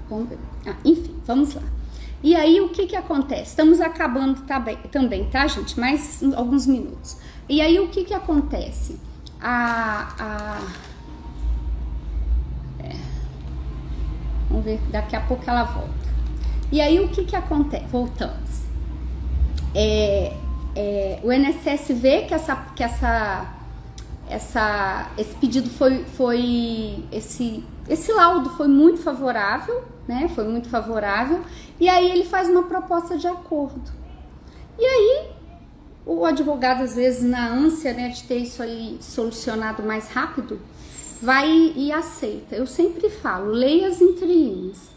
S1: Vamos ver. Enfim, vamos lá. E aí, o que acontece? Estamos acabando também, tá, gente? Mais alguns minutos. E aí, o que acontece? Vamos ver, daqui a pouco ela volta. E aí, o que acontece? Voltamos. O INSS vê que esse pedido esse laudo foi muito favorável, né? Foi muito favorável. E aí ele faz uma proposta de acordo. E aí o advogado, às vezes, na ânsia, né, de ter isso aí solucionado mais rápido, vai e aceita. Eu sempre falo, leia as entrelinhas,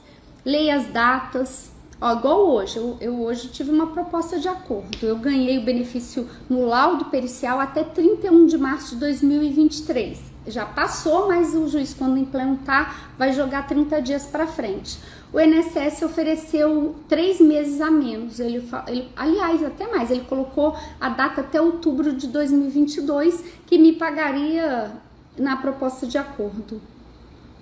S1: leia as datas. Ó, igual hoje, eu hoje tive uma proposta de acordo. Eu ganhei o benefício no laudo pericial até 31 de março de 2023. Já passou, mas o juiz, quando implementar, vai jogar 30 dias para frente. O INSS ofereceu 3 meses a menos. Aliás, até mais, ele colocou a data até outubro de 2022, que me pagaria na proposta de acordo.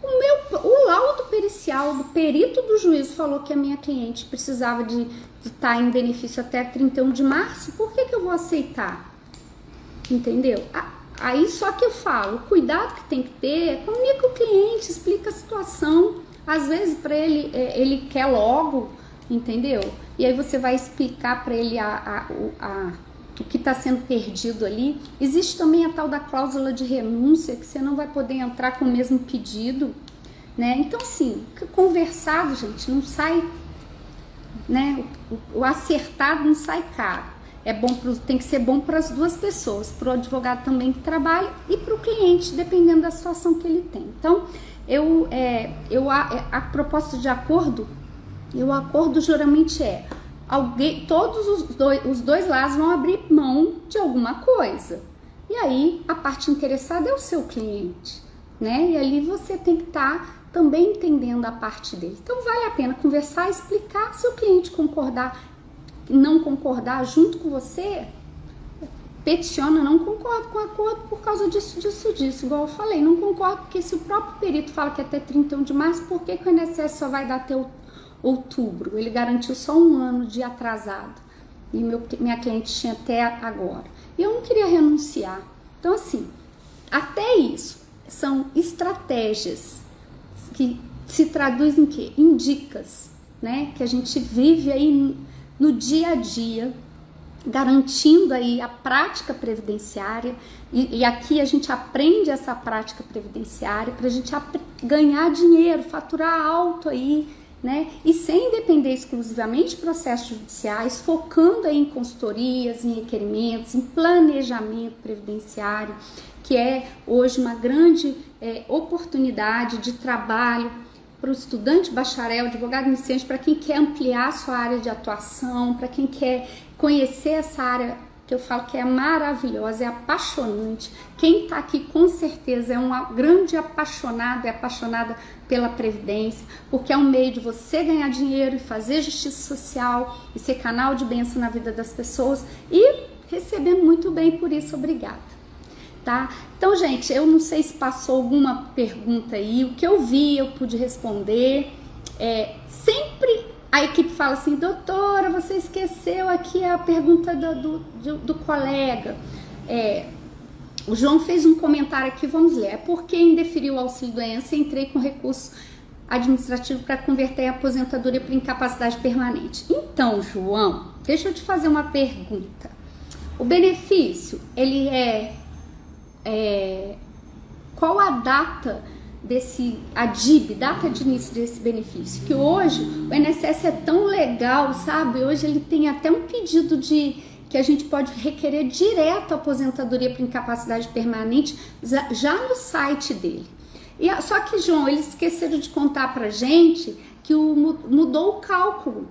S1: O laudo pericial do perito do juiz falou que a minha cliente precisava de estar em benefício até 31 de março. Por que eu vou aceitar? Entendeu? Aí só que eu falo, o cuidado que tem que ter, comunica o cliente, explica a situação. Às vezes para ele quer logo, entendeu? E aí você vai explicar para ele o que está sendo perdido ali. Existe também a tal da cláusula de renúncia, que você não vai poder entrar com o mesmo pedido, né? Então, assim, conversado, gente, não sai, né? O acertado não sai caro. Tem que ser bom para as duas pessoas, para o advogado também que trabalha e para o cliente, dependendo da situação que ele tem. Então, a proposta de acordo, o acordo geralmente todos os dois lados vão abrir mão de alguma coisa. E aí, a parte interessada é o seu cliente, né? E ali você tem que estar também entendendo a parte dele. Então, vale a pena conversar, explicar. Se o cliente não concordar junto com você, peticiona, não concordo com o acordo por causa disso, igual eu falei, não concordo porque se o próprio perito fala que é até 31 de março, por que o INSS só vai dar até outubro? Ele garantiu só 1 ano de atrasado e minha cliente tinha até agora. E eu não queria renunciar. Então, assim, até isso são estratégias que se traduzem em quê? Em dicas, né? Que a gente vive aí no dia a dia, garantindo aí a prática previdenciária, e aqui a gente aprende essa prática previdenciária para a gente ganhar dinheiro, faturar alto aí, né? E sem depender exclusivamente de processos judiciais, focando aí em consultorias, em requerimentos, em planejamento previdenciário, que é hoje uma grande oportunidade de trabalho para o estudante, bacharel, advogado iniciante, para quem quer ampliar a sua área de atuação, para quem quer conhecer essa área que eu falo que é maravilhosa, é apaixonante. Quem está aqui com certeza é um grande apaixonado, é apaixonada pela Previdência, porque é um meio de você ganhar dinheiro e fazer justiça social e ser canal de bênção na vida das pessoas e recebendo muito bem por isso, obrigada. Tá? Então, gente, eu não sei se passou alguma pergunta aí, o que eu vi eu pude responder. Sempre a equipe fala assim, doutora, você esqueceu aqui a pergunta do colega. O João fez um comentário aqui, vamos ler. Por que indeferiu o auxílio-doença e entrei com recurso administrativo para converter a aposentadoria para incapacidade permanente? Então, João, deixa eu te fazer uma pergunta. O benefício, ele qual a data data de início desse benefício? Que hoje o INSS é tão legal, sabe? Hoje ele tem até um pedido que a gente pode requerer direto a aposentadoria por incapacidade permanente já no site dele. Só que, João, eles esqueceram de contar pra gente que mudou o cálculo.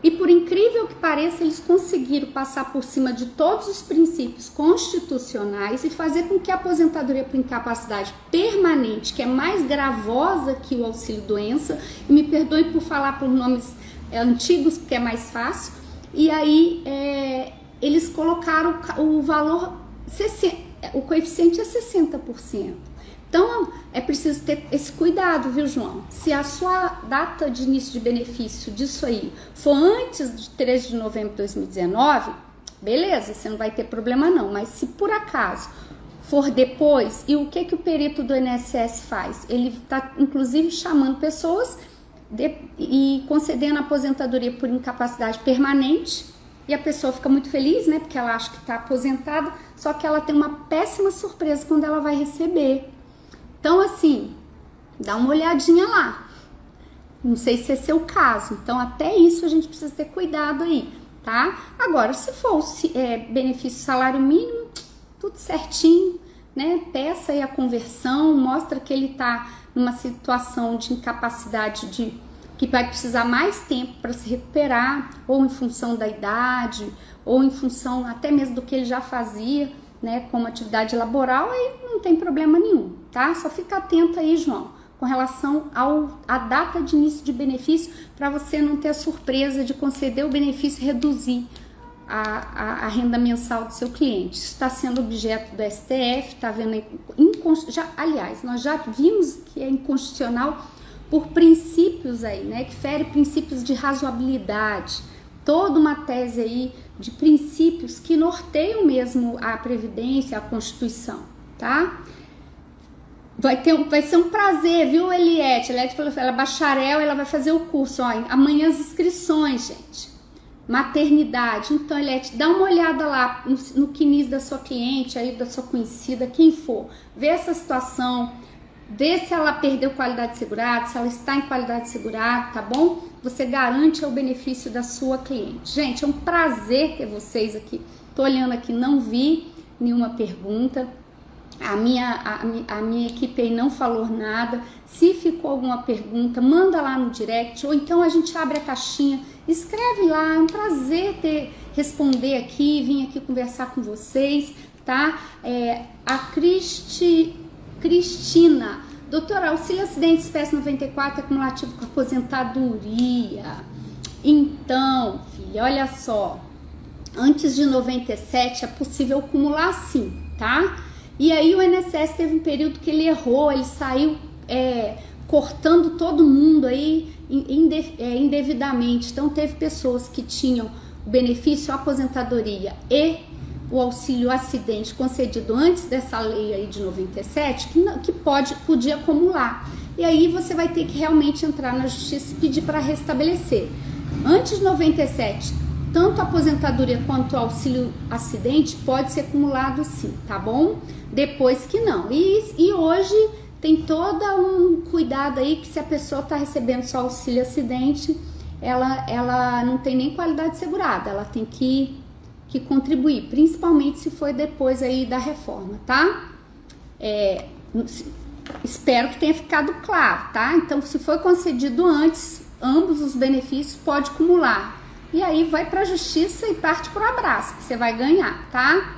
S1: E por incrível que pareça, eles conseguiram passar por cima de todos os princípios constitucionais e fazer com que a aposentadoria por incapacidade permanente, que é mais gravosa que o auxílio-doença, e me perdoe por falar por nomes antigos, porque é mais fácil, e aí eles colocaram o valor, o coeficiente é 60%. Então, é preciso ter esse cuidado, viu, João? Se a sua data de início de benefício disso aí for antes de 13 de novembro de 2019, beleza, você não vai ter problema não. Mas se por acaso for depois, e o que o perito do INSS faz? Ele está, inclusive, chamando pessoas e concedendo aposentadoria por incapacidade permanente, e a pessoa fica muito feliz, né? Porque ela acha que está aposentada, só que ela tem uma péssima surpresa quando ela vai receber. Então, assim, dá uma olhadinha lá. Não sei se é seu caso. Então, até isso a gente precisa ter cuidado aí, tá? Agora, se for benefício salário mínimo, tudo certinho, né? Peça aí a conversão, mostra que ele tá numa situação de incapacidade que vai precisar mais tempo para se recuperar, ou em função da idade, ou em função até mesmo do que ele já fazia, né, como atividade laboral, aí não tem problema nenhum, tá? Só fica atento aí, João, com relação à data de início de benefício, para você não ter a surpresa de conceder o benefício e reduzir a renda mensal do seu cliente. Isso está sendo objeto do STF, tá vendo aí, aliás, nós já vimos que é inconstitucional por princípios aí, né, que fere princípios de razoabilidade, toda uma tese aí de princípios que norteiam mesmo a Previdência, a Constituição, tá? Vai ser um prazer, viu, Eliette? Eliette falou, ela é bacharel, ela vai fazer o curso, ó, amanhã as inscrições, gente. Maternidade. Então, Eliette, dá uma olhada lá no quinis da sua cliente, aí da sua conhecida, quem for. Vê essa situação, vê se ela perdeu qualidade segurada, se ela está em qualidade segurada, tá bom? Você garante o benefício da sua cliente. Gente, é um prazer ter vocês aqui. Tô olhando aqui, não vi nenhuma pergunta. A minha equipe aí não falou nada. Se ficou alguma pergunta, manda lá no direct, ou então a gente abre a caixinha, escreve lá. É um prazer responder aqui, vim aqui conversar com vocês, tá? A Cristina, doutora, auxílio acidente espécie 94 acumulativo com aposentadoria. Então, filha, olha só, antes de 97 é possível acumular sim, tá? E aí o INSS teve um período que ele errou, ele saiu cortando todo mundo aí indevidamente. Então teve pessoas que tinham o benefício aposentadoria e o auxílio acidente concedido antes dessa lei aí de 97 que podia acumular. E aí você vai ter que realmente entrar na justiça e pedir para restabelecer. Antes de 97, tanto a aposentadoria quanto o auxílio acidente pode ser acumulado sim, tá bom? Depois que não. E hoje tem todo um cuidado aí que se a pessoa está recebendo só auxílio acidente, ela não tem nem qualidade segurada, ela tem que contribuir, principalmente se foi depois aí da reforma, tá? Espero que tenha ficado claro, tá? Então, se foi concedido antes, ambos os benefícios pode acumular. E aí vai pra justiça e parte pro abraço, que você vai ganhar, tá?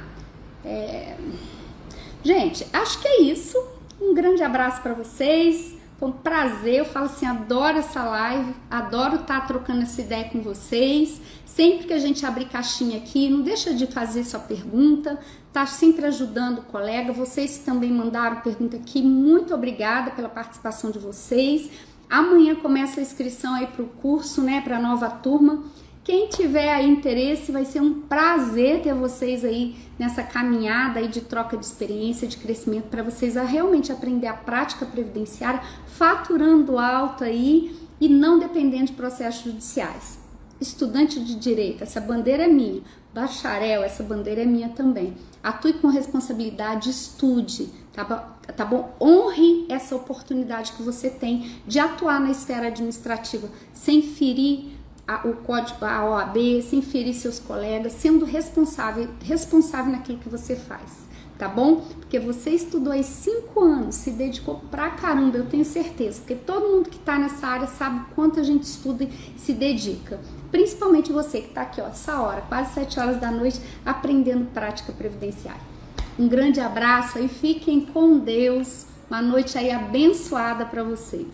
S1: Gente, acho que é isso. Um grande abraço para vocês. Foi um prazer. Eu falo assim, adoro essa live, adoro estar trocando essa ideia com vocês. Sempre que a gente abrir caixinha aqui, não deixa de fazer sua pergunta. Tá sempre ajudando o colega. Vocês também mandaram pergunta aqui. Muito obrigada pela participação de vocês. Amanhã começa a inscrição aí pro curso, né, para a nova turma. Quem tiver aí interesse, vai ser um prazer ter vocês aí nessa caminhada aí de troca de experiência, de crescimento, para vocês realmente aprender a prática previdenciária, faturando alto aí e não dependendo de processos judiciais. Estudante de direito, essa bandeira é minha. Bacharel, essa bandeira é minha também. Atue com responsabilidade, estude, tá bom? Honre essa oportunidade que você tem de atuar na esfera administrativa sem ferir o código, a OAB, sem ferir seus colegas, sendo responsável naquilo que você faz, tá bom? Porque você estudou aí 5 anos, se dedicou pra caramba, eu tenho certeza, porque todo mundo que tá nessa área sabe quanto a gente estuda e se dedica, principalmente você que tá aqui, ó, essa hora, quase 7 horas da noite, aprendendo prática previdenciária. Um grande abraço aí, fiquem com Deus, uma noite aí abençoada para vocês.